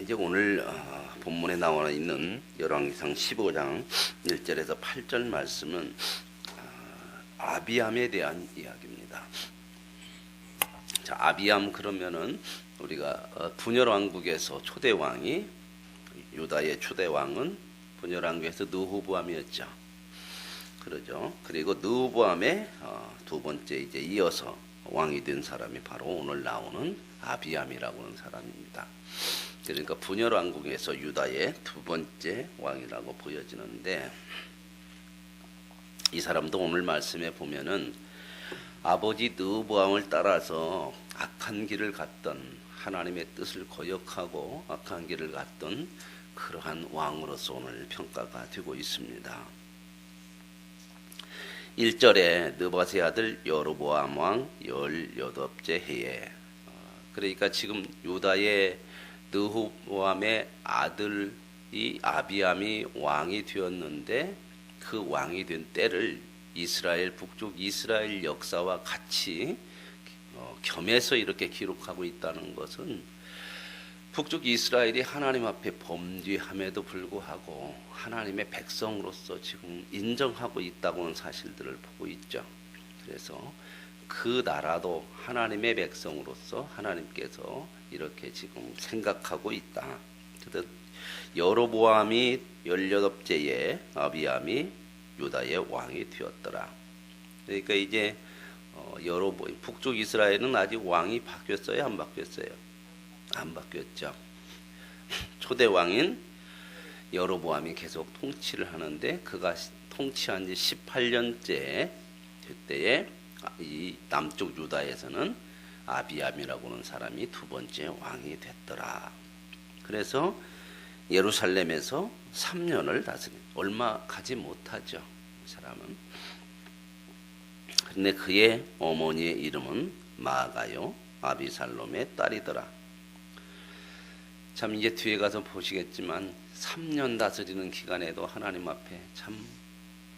이제 오늘 본문에 나와 있는 열왕기상 15장 1절에서 8절 말씀은 아비암에 대한 이야기입니다. 자, 아비암 그러면은 우리가 분열 왕국에서 초대 왕이 유다의 초대 왕은 분열 왕국에서 느호보암이었죠. 그러죠. 그리고 느호보암의 두 번째 이제 이어서 왕이 된 사람이 바로 오늘 나오는 아비암이라고 하는 사람입니다. 그러니까 분열 왕국에서 유다의 두 번째 왕이라고 보여지는데, 이 사람도 오늘 말씀에 보면은 아버지 느호보암을 따라서 악한 길을 갔던, 하나님의 뜻을 거역하고 악한 길을 갔던 그러한 왕으로서 오늘 평가가 되고 있습니다. 1절에 느밧의 아들 여로보암 왕 18째 해에, 그러니까 지금 유다의 느호보암의 아들이 아비암이 왕이 되었는데, 그 왕이 된 때를 이스라엘 북쪽 이스라엘 역사와 같이 겸해서 이렇게 기록하고 있다는 것은, 북쪽 이스라엘이 하나님 앞에 범죄함에도 불구하고 하나님의 백성으로서 지금 인정하고 있다고 하는 사실들을 보고 있죠. 그래서 그 나라도 하나님의 백성으로서 하나님께서 이렇게 지금 생각하고 있다. 그래서 여로보암이 18째에 아비암이 유다의 왕이 되었더라. 그러니까 이제 북쪽 이스라엘은 아직 왕이 바뀌었어요? 안 바뀌었어요? 안 바뀌었죠. 초대 왕인 여로보암이 계속 통치를 하는데, 그가 통치한 지 18년째 될 때에 이 남쪽 유다에서는 아비암이라고 하는 사람이 두 번째 왕이 됐더라. 그래서 예루살렘에서 3년을 다스린, 얼마 가지 못하죠, 이 사람은. 그런데 그의 어머니의 이름은 마아가요 아비살롬의 딸이더라. 참 이제 뒤에 가서 보시겠지만 3년 다스리는 기간에도 하나님 앞에 참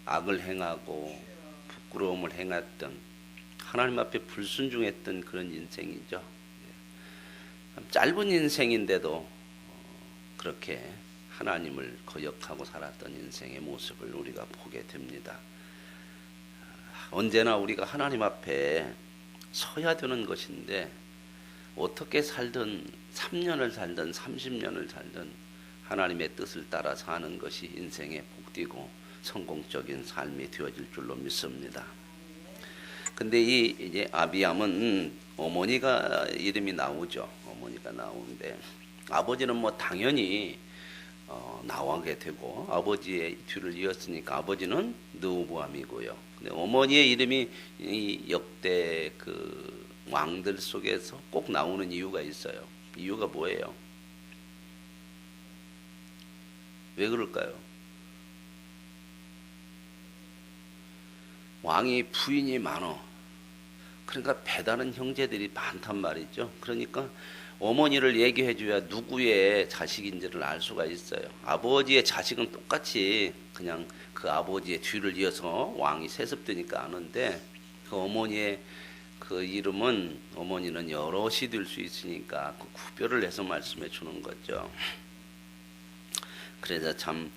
악을 행하고 부끄러움을 행했던, 하나님 앞에 불순종했던 그런 인생이죠. 짧은 인생인데도 그렇게 하나님을 거역하고 살았던 인생의 모습을 우리가 보게 됩니다. 언제나 우리가 하나님 앞에 서야 되는 것인데, 어떻게 살든 3년을 살든 30년을 살든 하나님의 뜻을 따라 사는 것이 인생의 복되고 성공적인 삶이 되어질 줄로 믿습니다. 근데 이제 아비암은 어머니가 이름이 나오죠. 어머니가 나오는데, 아버지는 뭐 당연히 나오게 되고, 아버지의 뒤를 이었으니까 아버지는 느호보암이고요. 근데 어머니의 이름이 이 역대 그 왕들 속에서 꼭 나오는 이유가 있어요. 이유가 뭐예요? 왜 그럴까요? 왕이 부인이 많어. 그러니까 배다른 형제들이 많단 말이죠. 그러니까 어머니를 얘기해 줘야 누구의 자식인지를 알 수가 있어요. 아버지의 자식은 똑같이 그냥 그 아버지의 뒤를 이어서 왕이 세습되니까 아는데, 그 어머니의 그 이름은, 어머니는 여럿이 될 수 있으니까 그 구별을 해서 말씀해 주는 거죠. 그래서 참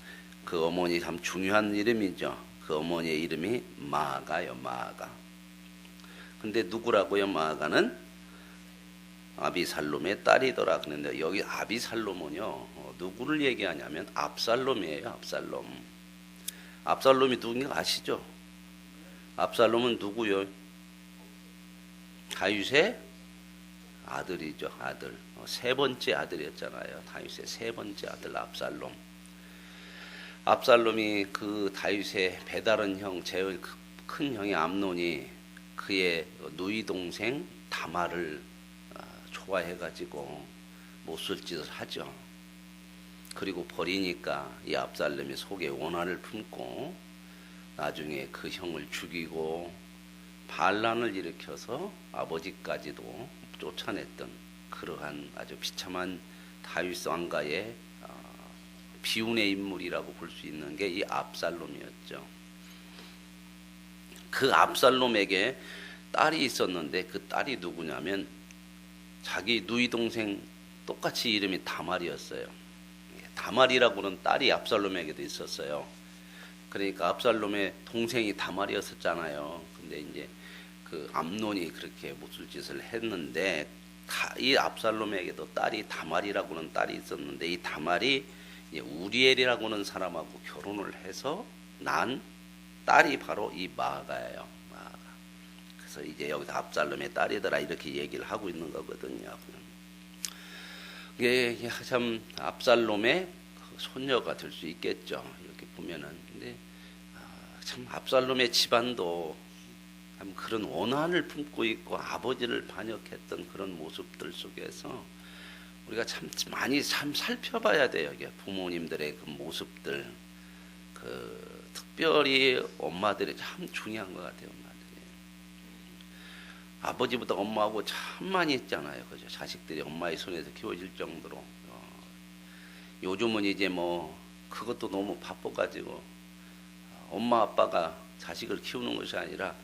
그 어머니 참 중요한 이름이죠. 그 어머니의 이름이 마아가요, 마아가. 근데 누구라고요? 마아가는 아비살롬의 딸이더라. 그런데 여기 아비살롬은요, 누구를 얘기하냐면 압살롬이에요. 압살롬. 압살롬이 누군지 아시죠? 압살롬은 누구요? 다윗의 아들이죠. 아들. 세 번째 아들이었잖아요. 다윗의 세 번째 아들 압살롬. 압살롬이 그 다윗의 배다른 형, 제일 큰 형이 암논이 그의 누이 동생 다말을 좋아해가지고 못쓸 짓을 하죠. 그리고 버리니까 이 압살롬이 속에 원한을 품고 나중에 그 형을 죽이고 반란을 일으켜서 아버지까지도 쫓아냈던 그러한 아주 비참한 다윗 왕가의 비운의 인물이라고 볼 수 있는 게 이 압살롬이었죠. 그 압살롬에게 딸이 있었는데, 그 딸이 누구냐면 자기 누이 동생 똑같이 이름이 다말이었어요. 다말이라고는 딸이 압살롬에게도 있었어요. 그러니까 압살롬의 동생이 다말이었었잖아요. 근데 이제 그 암논이 그렇게 못술짓을 했는데 이 압살롬에게도 딸이 다말이라고는 딸이 있었는데 이 다말이 우리엘이라고는 사람하고 결혼을 해서 난 딸이 바로 이 마아가예요. 마아가. 그래서 이제 여기서 압살롬의 딸이더라 이렇게 얘기를 하고 있는 거거든요. 이게 참 압살롬의 손녀가 될 수 있겠죠. 이렇게 보면은. 근데 참 압살롬의 집안도 참 그런 원한을 품고 있고 아버지를 반역했던 그런 모습들 속에서 우리가 참 많이 참 살펴봐야 돼요. 이게 부모님들의 그 모습들, 그 특별히 엄마들이 참 중요한 것 같아요. 아버지보다 엄마하고 참 많이 있잖아요. 그죠? 자식들이 엄마의 손에서 키워질 정도로. 요즘은 이제 뭐 그것도 너무 바빠가지고 엄마 아빠가 자식을 키우는 것이 아니라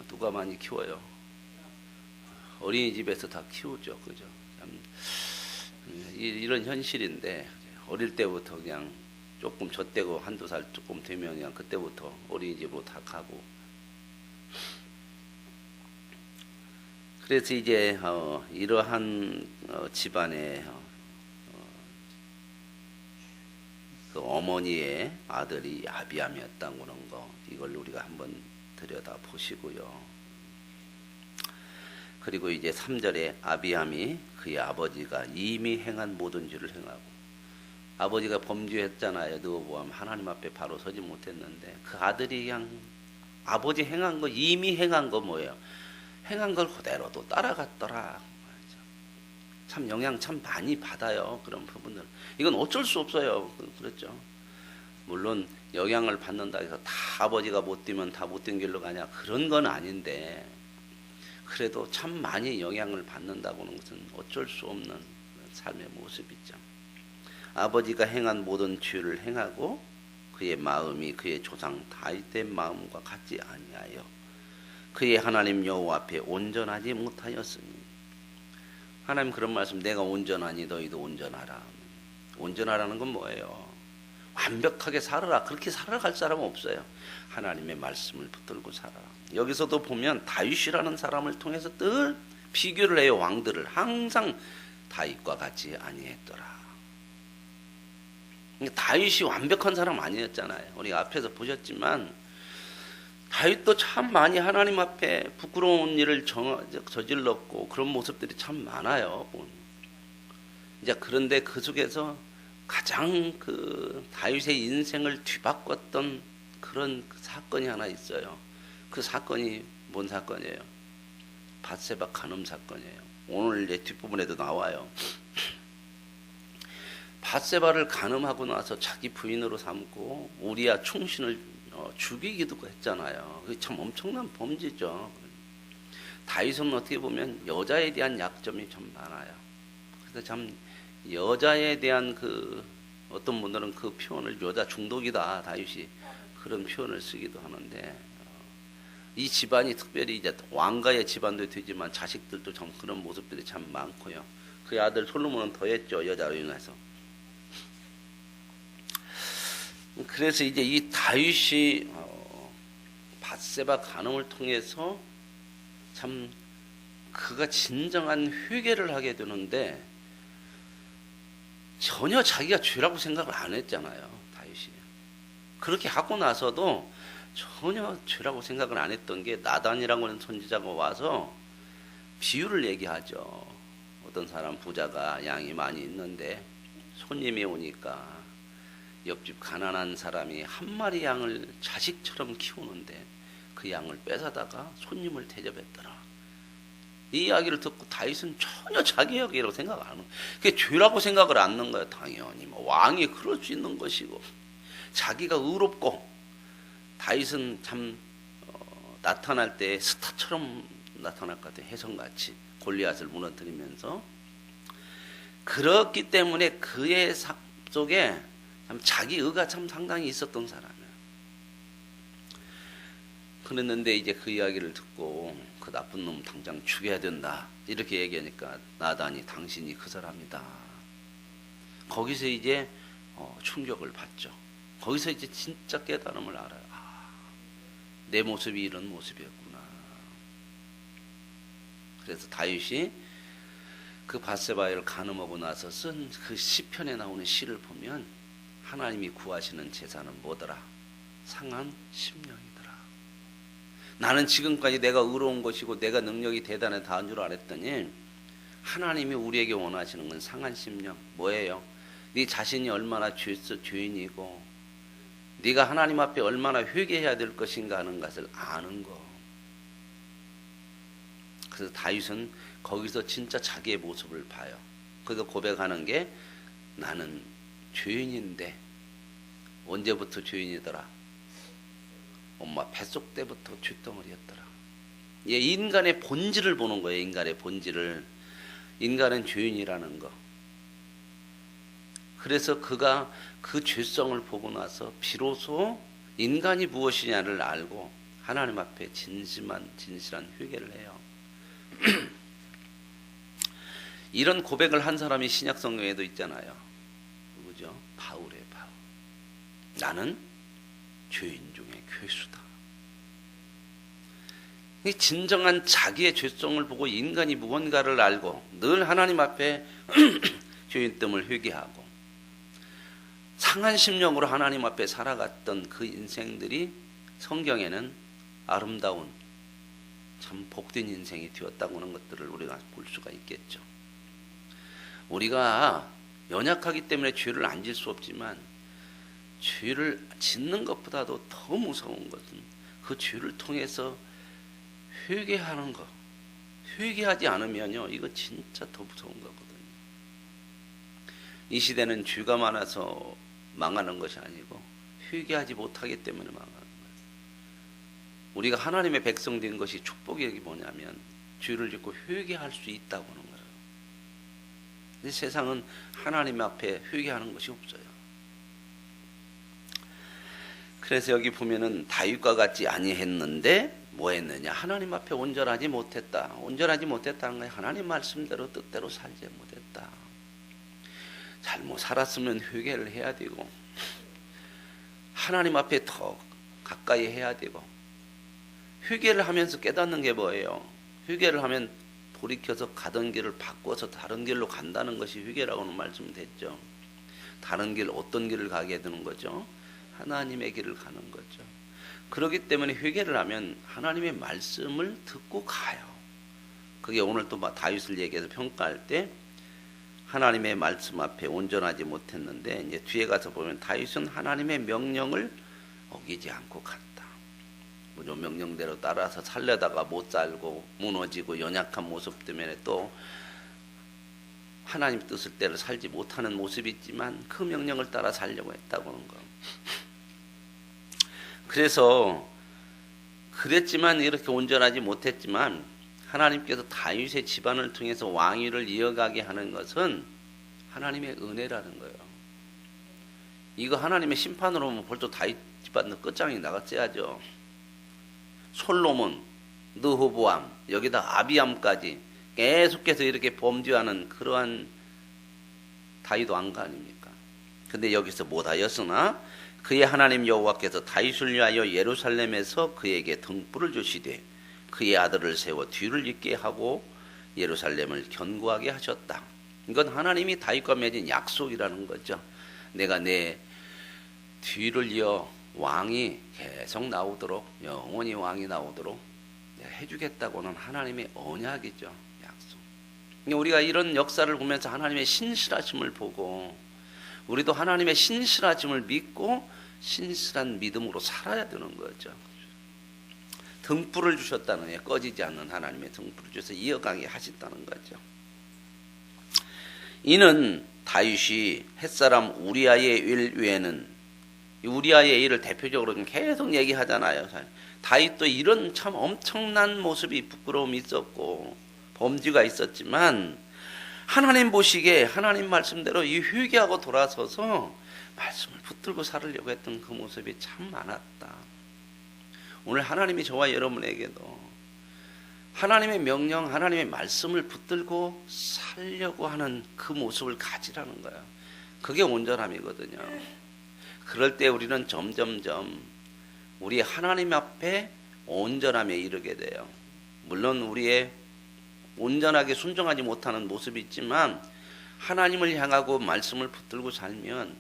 누가 많이 키워요? 어린이집에서 다 키우죠. 그죠? 참 이런 현실인데 어릴 때부터 그냥 조금 젖대고 한두 살 조금 되면 그냥 그때부터 어린이집으로 다 가고. 그래서 이제 이러한 집안의 그 어머니의 아들이 아비암이었다는 거 이걸 우리가 한번 들여다 보시고요. 그리고 이제 3절에 아비암이 그의 아버지가 이미 행한 모든 죄를 행하고 아버지가 범죄했잖아요. 느호보암 하나님 앞에 바로 서지 못했는데 그 아들이 그냥 아버지 행한 거 이미 행한 거 뭐예요? 행한 걸 그대로 또 따라갔더라. 참 영향 참 많이 받아요. 그런 부분들. 이건 어쩔 수 없어요. 그렇죠. 물론 영향을 받는다 해서 다 아버지가 못 뛰면 다 못된 길로 가냐 그런 건 아닌데 그래도 참 많이 영향을 받는다고는 것은 어쩔 수 없는 삶의 모습이죠. 아버지가 행한 모든 죄를 행하고 그의 마음이 그의 조상 다윗의 마음과 같지 아니하여 그의 하나님 여호와 앞에 온전하지 못하였으니 하나님 그런 말씀 내가 온전하니 너희도 온전하라. 온전하라는 건 뭐예요? 완벽하게 살아라. 그렇게 살아갈 사람은 없어요. 하나님의 말씀을 붙들고 살아라. 여기서도 보면 다윗이라는 사람을 통해서 늘 비교를 해요. 왕들을 항상 다윗과 같이 아니했더라. 다윗이 완벽한 사람 아니었잖아요. 우리가 앞에서 보셨지만 다윗도 참 많이 하나님 앞에 부끄러운 일을 저질렀고 그런 모습들이 참 많아요. 이제 그런데 그 속에서 가장 그 다윗의 인생을 뒤바꿨던 그런 사건이 하나 있어요. 그 사건이 뭔 사건이에요? 밧세바 간음 사건이에요. 오늘 이제 뒷부분에도 나와요. 밧세바를 간음하고 나서 자기 부인으로 삼고 우리야 충신을 죽이기도 했잖아요. 그게 참 엄청난 범죄죠. 다윗은 어떻게 보면 여자에 대한 약점이 좀 많아요. 그래서 참 여자에 대한 그 어떤 분들은 그 표현을 여자 중독이다 다윗이 그런 표현을 쓰기도 하는데 이 집안이 특별히 이제 왕가의 집안도 되지만 자식들도 참 그런 모습들이 참 많고요. 그 아들 솔로몬은 더했죠. 여자로 인해서. 그래서 이제 이 다윗이 밧세바 간음을 통해서 참 그가 진정한 회개를 하게 되는데 전혀 자기가 죄라고 생각을 안 했잖아요. 다윗이. 그렇게 하고 나서도 전혀 죄라고 생각을 안 했던 게 나단이라고 하는 선지자가 와서 비유를 얘기하죠. 어떤 사람 부자가 양이 많이 있는데 손님이 오니까 옆집 가난한 사람이 한 마리 양을 자식처럼 키우는데 그 양을 뺏어다가 손님을 대접했더라. 이 이야기를 듣고 다윗은 전혀 자기 이야기라고 생각 안 해요. 그게 죄라고 생각을 안 하는 거예요. 당연히 뭐 왕이 그럴 수 있는 것이고 자기가 의롭고 다윗은 참 나타날 때 스타처럼 나타날 것 같아요. 혜성같이 골리앗을 무너뜨리면서 그렇기 때문에 그의 삶 속에 참 자기 의가 참 상당히 있었던 사람이에요. 그랬는데 이제 그 이야기를 듣고 그 나쁜 놈 당장 죽여야 된다 이렇게 얘기하니까 나단이 당신이 그 사람이다 거기서 이제 충격을 받죠. 거기서 이제 진짜 깨달음을 알아요. 내 모습이 이런 모습이었구나. 그래서 다윗이 그 밧세바를 간음하고 나서 쓴 그 시편에 나오는 시를 보면 하나님이 구하시는 제사는 뭐더라? 상한 심령이더라. 나는 지금까지 내가 의로운 것이고 내가 능력이 대단하다 한 줄 알았더니 하나님이 우리에게 원하시는 건 상한 심령. 뭐예요? 네 자신이 얼마나 죄인이고 네가 하나님 앞에 얼마나 회개해야 될 것인가 하는 것을 아는 거. 그래서 다윗은 거기서 진짜 자기의 모습을 봐요. 그래서 고백하는 게 나는 죄인인데 언제부터 죄인이더라? 엄마 뱃속 때부터 쇳덩어리였더라. 예, 인간의 본질을 보는 거예요. 인간의 본질을. 인간은 죄인이라는 거. 그래서 그가 그 죄성을 보고 나서 비로소 인간이 무엇이냐를 알고 하나님 앞에 진실한 회개를 해요. 이런 고백을 한 사람이 신약 성경에도 있잖아요. 누구죠? 바울의 바울. 나는 죄인 중에 괴수다. 이 진정한 자기의 죄성을 보고 인간이 무언가를 알고 늘 하나님 앞에 죄인됨을 회개하고 상한 심령으로 하나님 앞에 살아갔던 그 인생들이 성경에는 아름다운 참 복된 인생이 되었다고 하는 것들을 우리가 볼 수가 있겠죠. 우리가 연약하기 때문에 죄를 안 질 수 없지만 죄를 짓는 것보다도 더 무서운 것은 그 죄를 통해서 회개하는 것. 회개하지 않으면요, 이거 진짜 더 무서운 거거든요. 이 시대는 죄가 많아서 망하는 것이 아니고 회개하지 못하기 때문에 망하는 거예요. 우리가 하나님의 백성 된 것이 축복이 뭐냐면 죄를 짓고 회개할 수 있다고 하는 거예요. 근데 세상은 하나님 앞에 회개하는 것이 없어요. 그래서 여기 보면은 다윗과 같지 아니했는데 뭐 했느냐? 하나님 앞에 온전하지 못했다. 온전하지 못했다는 건 하나님 말씀대로 뜻대로 살지 못했다. 잘못 살았으면 회개를 해야 되고 하나님 앞에 더 가까이 해야 되고 회개를 하면서 깨닫는 게 뭐예요? 회개를 하면 돌이켜서 가던 길을 바꿔서 다른 길로 간다는 것이 회개라고는 말씀됐죠. 다른 길, 어떤 길을 가게 되는 거죠? 하나님의 길을 가는 거죠. 그렇기 때문에 회개를 하면 하나님의 말씀을 듣고 가요. 그게 오늘 또 다윗을 얘기해서 평가할 때 하나님의 말씀 앞에 온전하지 못했는데 이제 뒤에 가서 보면 다윗은 하나님의 명령을 어기지 않고 갔다. 무조건 명령대로 따라서 살려다가 못 살고 무너지고 연약한 모습 때문에 또 하나님 뜻을 대로 살지 못하는 모습이 있지만 그 명령을 따라 살려고 했다고 하는 거. 그래서 그랬지만 이렇게 온전하지 못했지만 하나님께서 다윗의 집안을 통해서 왕위를 이어가게 하는 것은 하나님의 은혜라는 거예요. 이거 하나님의 심판으로 보면 벌써 다윗 집안은 끝장이 나갔어야죠. 솔로몬, 르호보암, 여기다 아비암까지 계속해서 이렇게 범죄하는 그러한 다윗 왕가 아닙니까? 근데 여기서 못하였으나 그의 하나님 여호와께서 다윗을 위하여 예루살렘에서 그에게 등불을 주시되 그의 아들을 세워 뒤를 잇게 하고 예루살렘을 견고하게 하셨다. 이건 하나님이 다윗과 맺은 약속이라는 거죠. 내가 내 뒤를 이어 왕이 계속 나오도록 영원히 왕이 나오도록 해주겠다고는 하나님의 언약이죠. 약속. 우리가 이런 역사를 보면서 하나님의 신실하심을 보고 우리도 하나님의 신실하심을 믿고 신실한 믿음으로 살아야 되는 거죠. 등불을 주셨다는 게 꺼지지 않는 하나님의 등불을 주셔서 이어가게 하셨다는 거죠. 이는 다윗이 햇사람 우리아의 일 외에는 우리아의 일을 대표적으로 좀 계속 얘기하잖아요. 다윗도 이런 참 엄청난 모습이 부끄러움이 있었고 범죄가 있었지만 하나님 보시기에 하나님 말씀대로 이 회개하고 돌아서서 말씀을 붙들고 살으려고 했던 그 모습이 참 많았다. 오늘 하나님이 저와 여러분에게도 하나님의 명령, 하나님의 말씀을 붙들고 살려고 하는 그 모습을 가지라는 거야. 그게 온전함이거든요. 그럴 때 우리는 점점점 우리 하나님 앞에 온전함에 이르게 돼요. 물론 우리의 온전하게 순종하지 못하는 모습이 있지만 하나님을 향하고 말씀을 붙들고 살면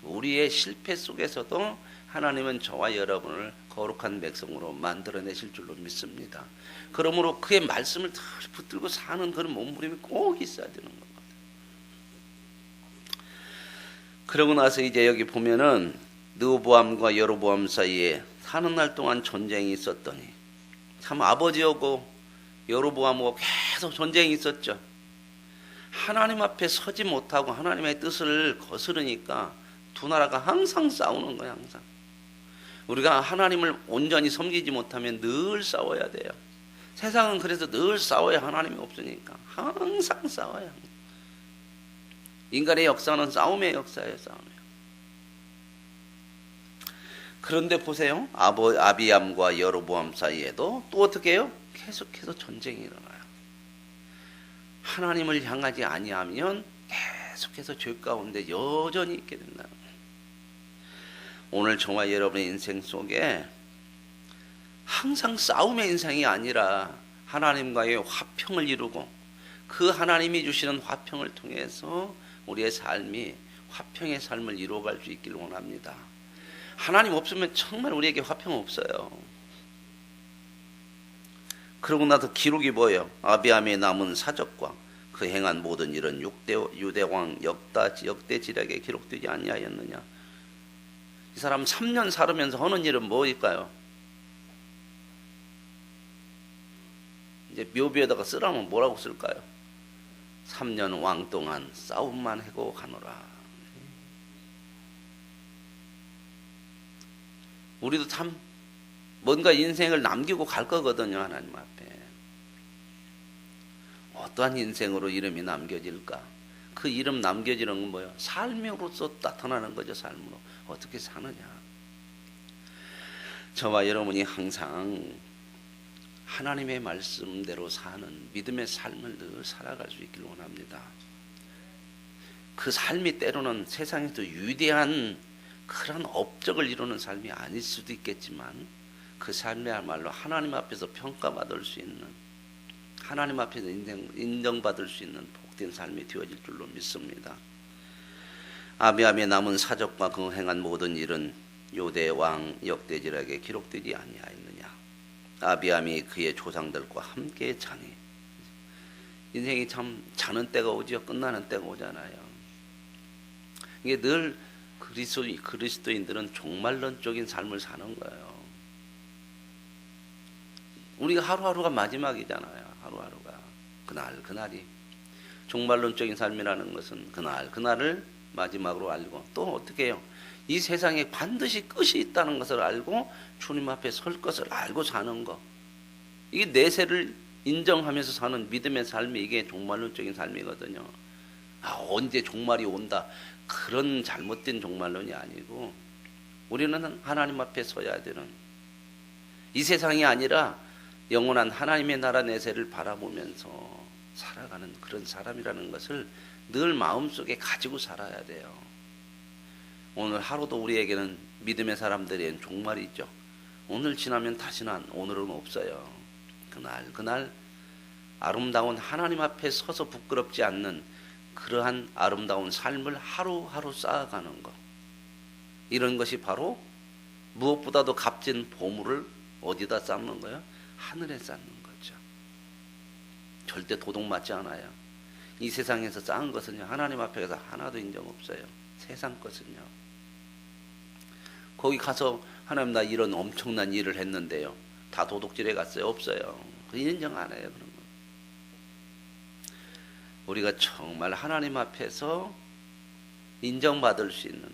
우리의 실패 속에서도 하나님은 저와 여러분을 거룩한 백성으로 만들어내실 줄로 믿습니다. 그러므로 그의 말씀을 늘 붙들고 사는 그런 몸부림이 꼭 있어야 되는 겁니다. 그러고 나서 이제 여기 보면은 르호보암과 여로보암 사이에 사는 날 동안 전쟁이 있었더니 참 아버지하고 여로보암하고 계속 전쟁이 있었죠. 하나님 앞에 서지 못하고 하나님의 뜻을 거스르니까 두 나라가 항상 싸우는 거예요. 항상. 우리가 하나님을 온전히 섬기지 못하면 늘 싸워야 돼요. 세상은 그래서 늘 싸워야 하나님이 없으니까 항상 싸워요. 인간의 역사는 싸움의 역사예요. 싸움이에요. 그런데 보세요. 아비암과 여로보암 사이에도 또 어떻게 해요? 계속해서 전쟁이 일어나요. 하나님을 향하지 아니하면 계속해서 죄 가운데 여전히 있게 된다는 거예요. 오늘 저와 여러분의 인생 속에 항상 싸움의 인생이 아니라 하나님과의 화평을 이루고 그 하나님이 주시는 화평을 통해서 우리의 삶이 화평의 삶을 이루어갈 수 있기를 원합니다. 하나님 없으면 정말 우리에게 화평 없어요. 그러고 나서 기록이 뭐예요? 아비암의 남은 사적과 그 행한 모든 일은 유대왕 역대지략에 기록되지 아니하였느냐. 이 사람 3년 살으면서 하는 일은 뭐일까요? 이제 묘비에다가 쓰라면 뭐라고 쓸까요? 3년 왕 동안 싸움만 하고 가노라. 우리도 참 뭔가 인생을 남기고 갈 거거든요. 하나님 앞에. 어떠한 인생으로 이름이 남겨질까? 그 이름 남겨지는 건 뭐예요? 삶으로서 나타나는 거죠. 삶으로. 어떻게 사느냐. 저와 여러분이 항상 하나님의 말씀대로 사는 믿음의 삶을 늘 살아갈 수 있기를 원합니다. 그 삶이 때로는 세상에서 위대한 그런 업적을 이루는 삶이 아닐 수도 있겠지만 그 삶이야말로 하나님 앞에서 평가받을 수 있는, 하나님 앞에서 인정받을 수 있는 복된 삶이 되어질 줄로 믿습니다. 아비암의 남은 사적과 그 행한 모든 일은 유대 왕 역대지략에 기록되지 아니하였느냐. 아비암이 그의 조상들과 함께 자니. 인생이 참 자는 때가 오죠. 끝나는 때가 오잖아요. 이게 늘 그리스도인들은 종말론적인 삶을 사는 거예요. 우리가 하루하루가 마지막이잖아요. 하루하루가. 그날이. 종말론적인 삶이라는 것은 그날을 마지막으로 알고 또 어떻게 해요? 이 세상에 반드시 끝이 있다는 것을 알고 주님 앞에 설 것을 알고 사는 것. 이게 내세를 인정하면서 사는 믿음의 삶이 이게 종말론적인 삶이거든요. 언제 종말이 온다. 그런 잘못된 종말론이 아니고 우리는 하나님 앞에 서야 되는, 이 세상이 아니라 영원한 하나님의 나라 내세를 바라보면서 살아가는 그런 사람이라는 것을 늘 마음속에 가지고 살아야 돼요. 오늘 하루도 우리에게는 믿음의 사람들에겐 종말이죠. 오늘 지나면 다시는 오늘은 없어요. 그날 아름다운 하나님 앞에 서서 부끄럽지 않는 그러한 아름다운 삶을 하루하루 쌓아가는 것, 이런 것이 바로 무엇보다도 값진 보물을 어디다 쌓는 거예요? 하늘에 쌓는 거죠. 절대 도둑 맞지 않아요. 이 세상에서 쌓은 것은요, 하나님 앞에서 하나도 인정 없어요. 세상 것은요. 거기 가서 하나님 나 이런 엄청난 일을 했는데요, 다 도둑질해 갔어요? 없어요. 인정 안 해요. 그런 거. 우리가 정말 하나님 앞에서 인정받을 수 있는,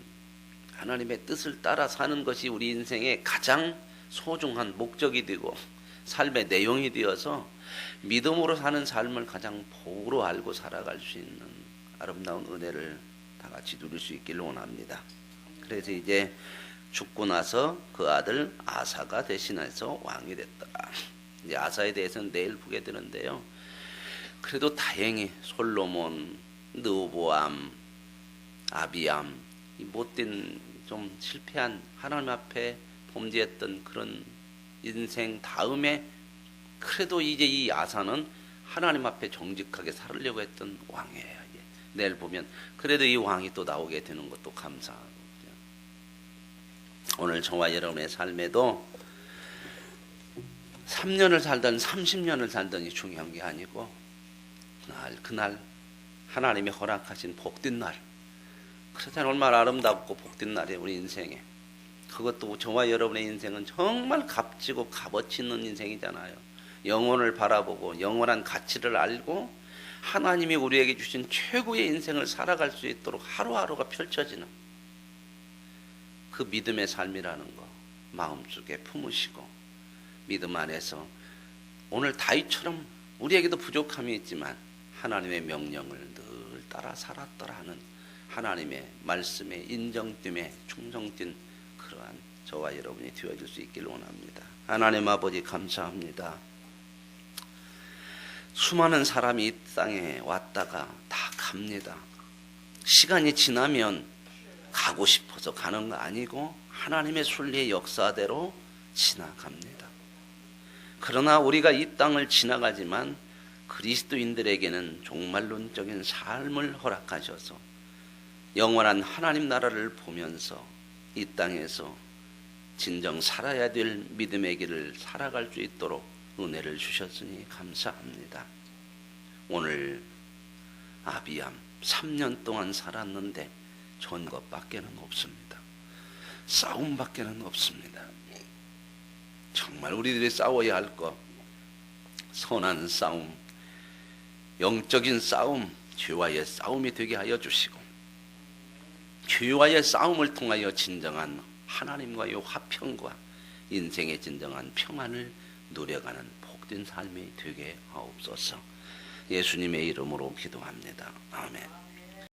하나님의 뜻을 따라 사는 것이 우리 인생의 가장 소중한 목적이 되고 삶의 내용이 되어서 믿음으로 사는 삶을 가장 복으로 알고 살아갈 수 있는 아름다운 은혜를 다 같이 누릴 수 있기를 원합니다. 그래서 이제 죽고 나서 그 아들 아사가 대신해서 왕이 됐더라. 이제 아사에 대해서는 내일 보게 되는데요. 그래도 다행히 솔로몬, 르호보암, 아비암, 이 못된 좀 실패한 하나님 앞에 범죄했던 그런 인생 다음에 그래도 이제 이 아사는 하나님 앞에 정직하게 살으려고 했던 왕이에요. 내일 보면 그래도 이 왕이 또 나오게 되는 것도 감사하고, 오늘 저와 여러분의 삶에도 3년을 살든 30년을 살든이 중요한 게 아니고 그날 하나님이 허락하신 복된 날, 그렇다면 얼마나 아름답고 복된 날이에요 우리 인생에. 그것도 저와 여러분의 인생은 정말 값지고 값어치 있는 인생이잖아요. 영혼을 바라보고 영원한 가치를 알고 하나님이 우리에게 주신 최고의 인생을 살아갈 수 있도록 하루하루가 펼쳐지는 그 믿음의 삶이라는 거 마음속에 품으시고, 믿음 안에서 오늘 다윗처럼 우리에게도 부족함이 있지만 하나님의 명령을 늘 따라 살았더라 하는 하나님의 말씀에 인정됨에 충성된 그러한 저와 여러분이 되어질 수 있기를 원합니다. 하나님 아버지 감사합니다. 수많은 사람이 이 땅에 왔다가 다 갑니다. 시간이 지나면 가고 싶어서 가는 거 아니고 하나님의 순리의 역사대로 지나갑니다. 그러나 우리가 이 땅을 지나가지만 그리스도인들에게는 종말론적인 삶을 허락하셔서 영원한 하나님 나라를 보면서 이 땅에서 진정 살아야 될 믿음의 길을 살아갈 수 있도록 은혜를 주셨으니 감사합니다. 오늘 아비암 3년 동안 살았는데 전 것밖에는 없습니다. 싸움밖에는 없습니다. 정말 우리들이 싸워야 할 것, 선한 싸움, 영적인 싸움, 죄와의 싸움이 되게 하여 주시고, 죄와의 싸움을 통하여 진정한 하나님과의 화평과 인생의 진정한 평안을 누려가는 복된 삶이 되게 하옵소서. 예수님의 이름으로 기도합니다. 아멘.